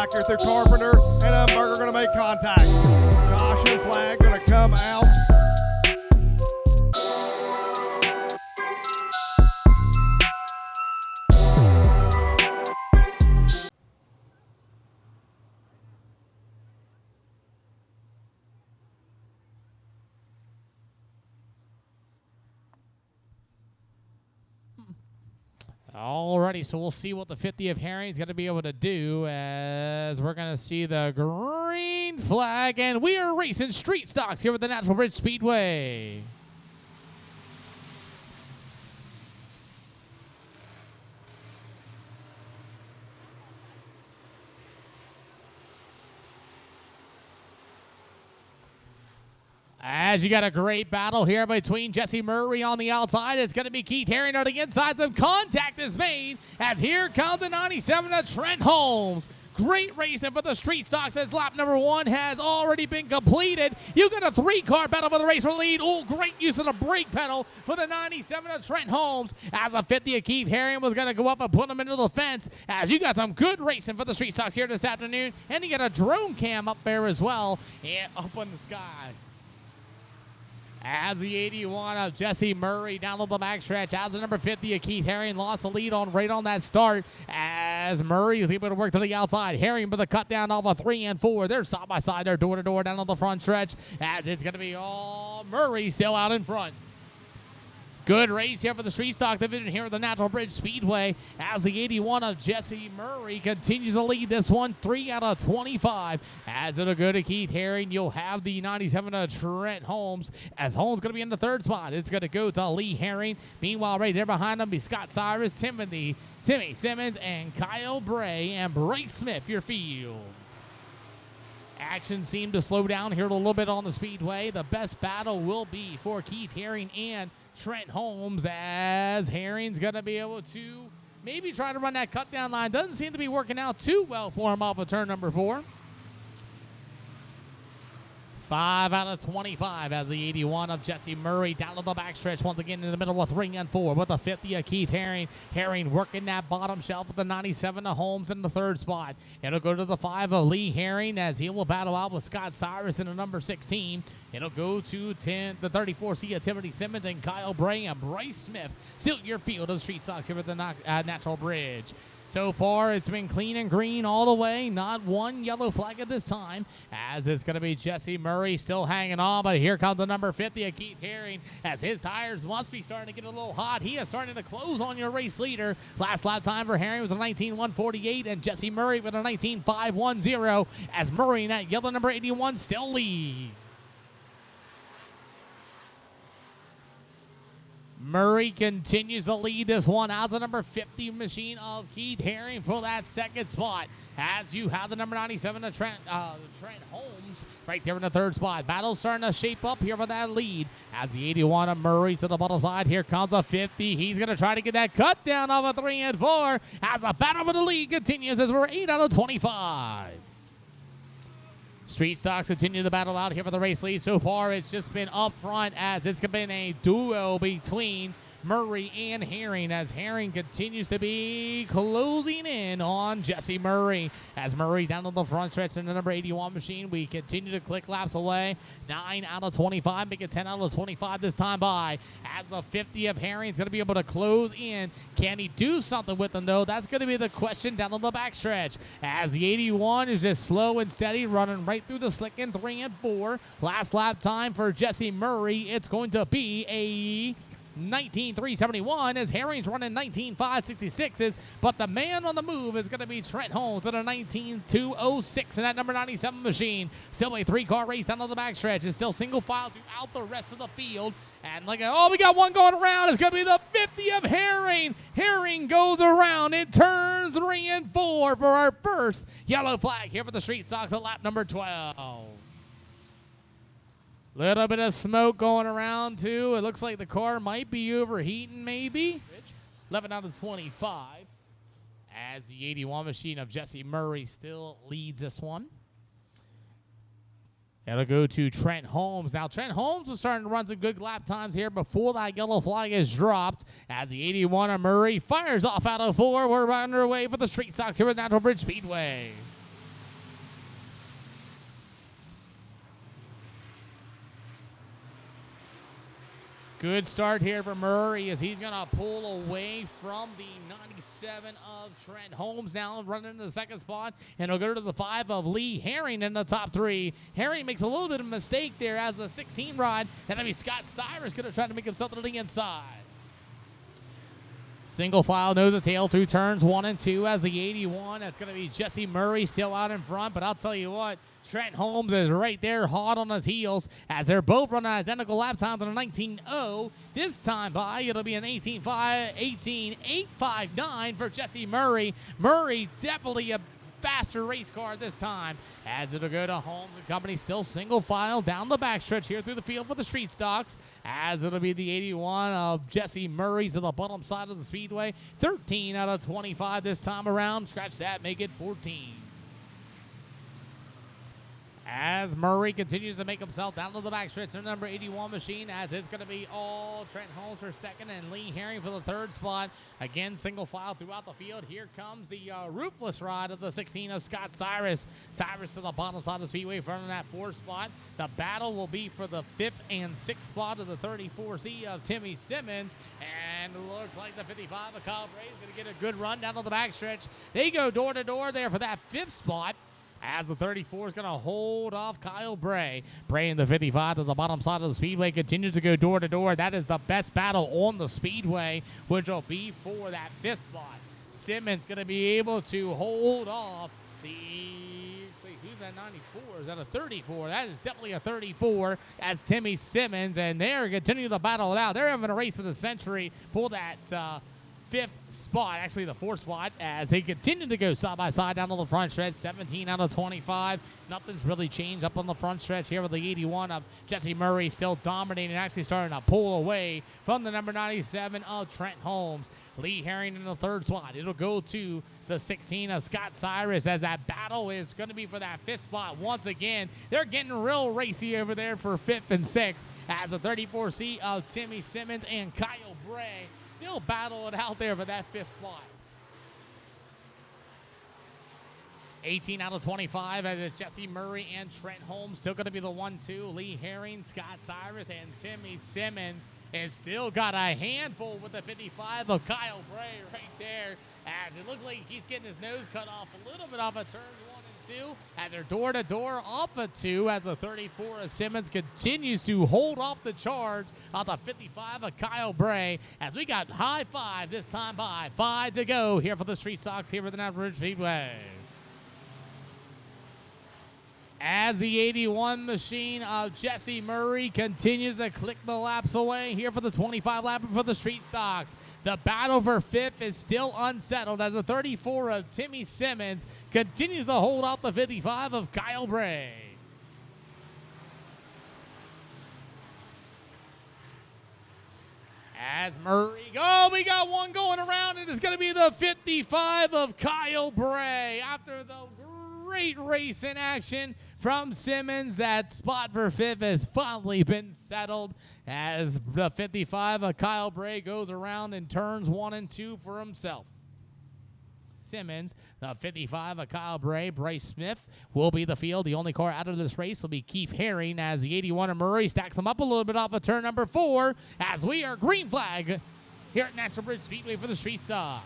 back here through Carpenter, and Umberger going to make contact. Caution flag going to come out. Alrighty, so we'll see what the 50 of Herring's going to be able to do as we're going to see the green flag, and we are racing street stocks here with the Natural Bridge Speedway. As you got a great battle here between Jesse Murray on the outside. It's going to be Keith Herring on the inside. Some contact is made as here comes the 97 of Trent Holmes. Great racing for the street stocks as lap number 1 has already been completed. You got a 3-car battle for the race for lead. Oh, great use of the brake pedal for the 97 of Trent Holmes as a 50 of Keith Herring was going to go up and put him into the fence as you got some good racing for the street stocks here this afternoon. And you got a drone cam up there as well and up in the sky. As the 81 of Jesse Murray down on the backstretch, as the number 50 of Keith Herring lost the lead right on that start, as Murray was able to work to the outside. Herring with a cut down off a 3 and 4. They're side by side, they're door to door down on the front stretch, as it's going to be all Murray still out in front. Good race here for the street stock division here at the Natural Bridge Speedway as the 81 of Jesse Murray continues to lead this one 3 out of 25. As it'll go to Keith Herring, you'll have the 97 of Trent Holmes as Holmes going to be in the 3rd spot. It's going to go to Lee Herring. Meanwhile, right there behind them be Scott Cyrus, Timmy Simmons, and Kyle Bray and Bryce Smith, your field. Action seemed to slow down here a little bit on the speedway. The best battle will be for Keith Herring and Trent Holmes as Herring's going to be able to maybe try to run that cut down line. Doesn't seem to be working out too well for him off of turn number 4. 5 out of 25 as the 81 of Jesse Murray down to the backstretch once again in the middle of 3 and 4 with the 50 of Keith Herring. Herring working that bottom shelf with the 97 of Holmes in the 3rd spot. It'll go to the 5 of Lee Herring as he will battle out with Scott Cyrus in the number 16. It'll go to the 34C of Timothy Simmons and Kyle Bray and Bryce Smith. Still your field of street stocks here at the Natural Bridge. So far, it's been clean and green all the way. Not one yellow flag at this time, as it's going to be Jesse Murray still hanging on. But here comes the number 50 of Keith Herring, as his tires must be starting to get a little hot. He is starting to close on your race leader. Last lap time for Herring was a 19.148, and Jesse Murray with a 19.510, as Murray in that yellow number 81 still leads. Murray continues to lead this one as the number 50 machine of Keith Herring for that 2nd spot. As you have the number 97 of Trent Holmes right there in the 3rd spot. Battle's starting to shape up here for that lead. As the 81 of Murray to the bottom side. Here comes a 50. He's going to try to get that cut down off a 3 and 4. As the battle for the lead continues as we're 8 out of 25. Street stocks continue to battle out here for the race lead. So far, it's just been up front as it's been a duo between Murray and Herring, as Herring continues to be closing in on Jesse Murray. As Murray down to the front stretch in the number 81 machine, we continue to click laps away. 9 out of 25, make it 10 out of 25 this time by. As the 50 of Herring's going to be able to close in. Can he do something with them, though? That's going to be the question down on the backstretch. As the 81 is just slow and steady, running right through the slick in 3 and 4. Last lap time for Jesse Murray, it's going to be a 19.371 as Herring's running 19.566s, but the man on the move is going to be Trent Holmes at a 19.206 in that number 97 machine. Still a 3-car race down on the backstretch. It's still single file throughout the rest of the field. And look at, oh, we got one going around. It's going to be the 50 of Herring. Herring goes around in turns 3 and 4 for our first yellow flag here for the street stocks at lap number 12. Little bit of smoke going around, too. It looks like the car might be overheating, maybe. 11 out of 25. As the 81 machine of Jesse Murray still leads this one. It'll go to Trent Holmes. Now, Trent Holmes was starting to run some good lap times here before that yellow flag is dropped. As the 81 of Murray fires off out of 4. We're underway for the street stocks here at Natural Bridge Speedway. Good start here for Murray as he's going to pull away from the 97 of Trent Holmes. Now running into the second spot, and he'll go to the 5 of Lee Herring in the top 3. Herring makes a little bit of a mistake there as the 16 ride. That'll be Scott Cyrus going to try to make himself to the inside. Single file nose to tail through turns 1 and 2 as the 81. That's going to be Jesse Murray still out in front, but I'll tell you what, Trent Holmes is right there hot on his heels as they're both running identical lap times on a 19.0. This time by, it'll be an 18.859 for Jesse Murray. Murray definitely a faster race car this time as it'll go to Holmes and company, still single file down the backstretch here through the field for the street stocks as it'll be the 81 of Jesse Murray to the bottom side of the Speedway. 13 out of 25 this time around. Scratch that, make it 14. As Murray continues to make himself down to the backstretch, the number 81 machine, as it's going to be all Trent Holmes for second and Lee Herring for the third spot. Again, single file throughout the field. Here comes the roofless ride of the 16 of Scott Cyrus. Cyrus to the bottom side of the Speedway, front of that 4th spot. The battle will be for the 5th and 6th spot of the 34C of Timmy Simmons. And looks like the 55 of Kyle Bray is going to get a good run down to the backstretch. They go door to door there for that 5th spot, as the 34 is going to hold off Kyle Bray. Bray in the 55 to the bottom side of the Speedway continues to go door to door. That is the best battle on the Speedway, which will be for that 5th spot. Simmons going to be able to hold off the... Who's that 94? Is that a 34? That is definitely a 34 as Timmy Simmons, and they're continuing to battle it out. They're having a race of the century for that 5th spot, actually the 4th spot, as they continue to go side by side down to the front stretch. 17 out of 25. Nothing's really changed up on the front stretch here with the 81 of Jesse Murray still dominating, actually starting to pull away from the number 97 of Trent Holmes. Lee Herring in the 3rd spot. It'll go to the 16 of Scott Cyrus as that battle is going to be for that 5th spot. Once again, they're getting real racy over there for 5th and 6th as the 34C of Timmy Simmons and Kyle Bray still battle it out there for that 5th spot. 18 out of 25 as it's Jesse Murray and Trent Holmes still going to be the 1-2. Lee Herring, Scott Cyrus, and Timmy Simmons has still got a handful with the 55 of Kyle Bray right there, as it looks like he's getting his nose cut off a little bit off of turns 1 and 2 as they're door to door off of 2 as the 34 of Simmons continues to hold off the charge on the 55 of Kyle Bray, as we got high 5 this time by 5 to go here for the street stocks here for the DirtRich Speedway. As the 81 machine of Jesse Murray continues to click the laps away here for the 25 lapper for the street stocks. The battle for 5th is still unsettled as the 34 of Timmy Simmons continues to hold off the 55 of Kyle Bray. As Murray, we got one going around. It is going to be the 55 of Kyle Bray. After the great race in action from Simmons, that spot for 5th has finally been settled as the 55 of Kyle Bray goes around in turns 1 and 2 for himself. Simmons, the 55 of Kyle Bray, Bryce Smith will be the field. The only car out of this race will be Keith Herring as the 81 of Murray stacks him up a little bit off of turn number 4 as we are green flag here at National Bridge Speedway for the street stocks.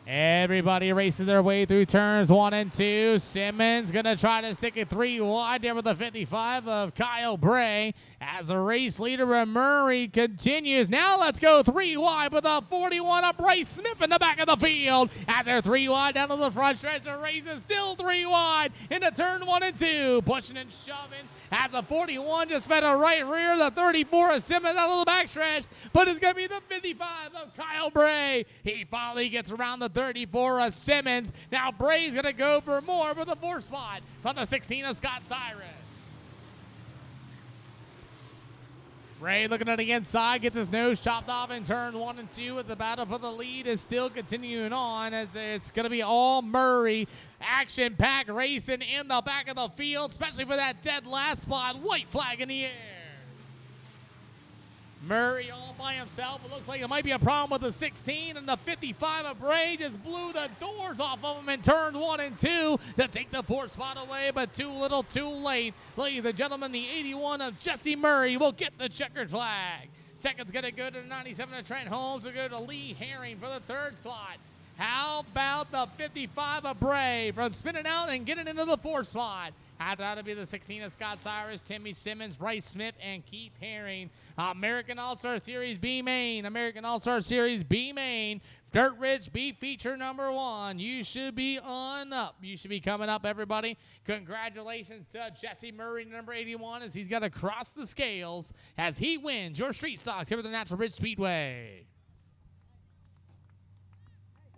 Everybody races their way through turns 1 and 2. Simmons going to try to stick it 3 wide there with the 55 of Kyle Bray as the race leader of Murray continues. Now let's go 3 wide with the 41 of Bryce Smith in the back of the field as they're 3 wide down to the front stretch. The race is still 3 wide into turn 1 and 2. Pushing and shoving as the 41 just fed a right rear. The 34 of Simmons out of the backstretch, but it's going to be the 55 of Kyle Bray. He finally gets around the 34 of Simmons. Now Bray's going to go for more with the 4th spot from the 16 of Scott Cyrus. Bray looking at the inside, gets his nose chopped off in turn 1 and 2 as the battle for the lead is still continuing on as it's going to be all Murray. Action-packed racing in the back of the field, especially for that dead last spot. White flag in the air. Murray all by himself. It looks like it might be a problem with the 16, and the 55 of Bray just blew the doors off of him in turns 1 and 2 to take the 4th spot away, but too little too late. Ladies and gentlemen, the 81 of Jesse Murray will get the checkered flag. Second's going to go to the 97 of Trent Holmes. Will go to Lee Herring for the 3rd spot. How about the 55 of Bray from spinning out and getting into the 4th spot? After that, it'll be the 16 of Scott Cyrus, Timmy Simmons, Bryce Smith, and Keith Herring. American All-Star Series B main. American All-Star Series B main. Dirt Rich B feature number 1. You should be on up. You should be coming up, everybody. Congratulations to Jesse Murray, number 81, as he's got to cross the scales as he wins your Street Stocks here at the Natural Bridge Speedway.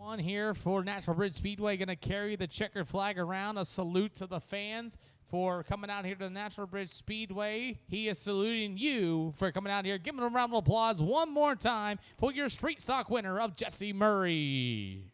On here for Natural Bridge Speedway, going to carry the checkered flag around. A salute to the fans for coming out here to the Natural Bridge Speedway. He is saluting you for coming out here. Give him a round of applause one more time for your Street Stock winner of Jesse Murray.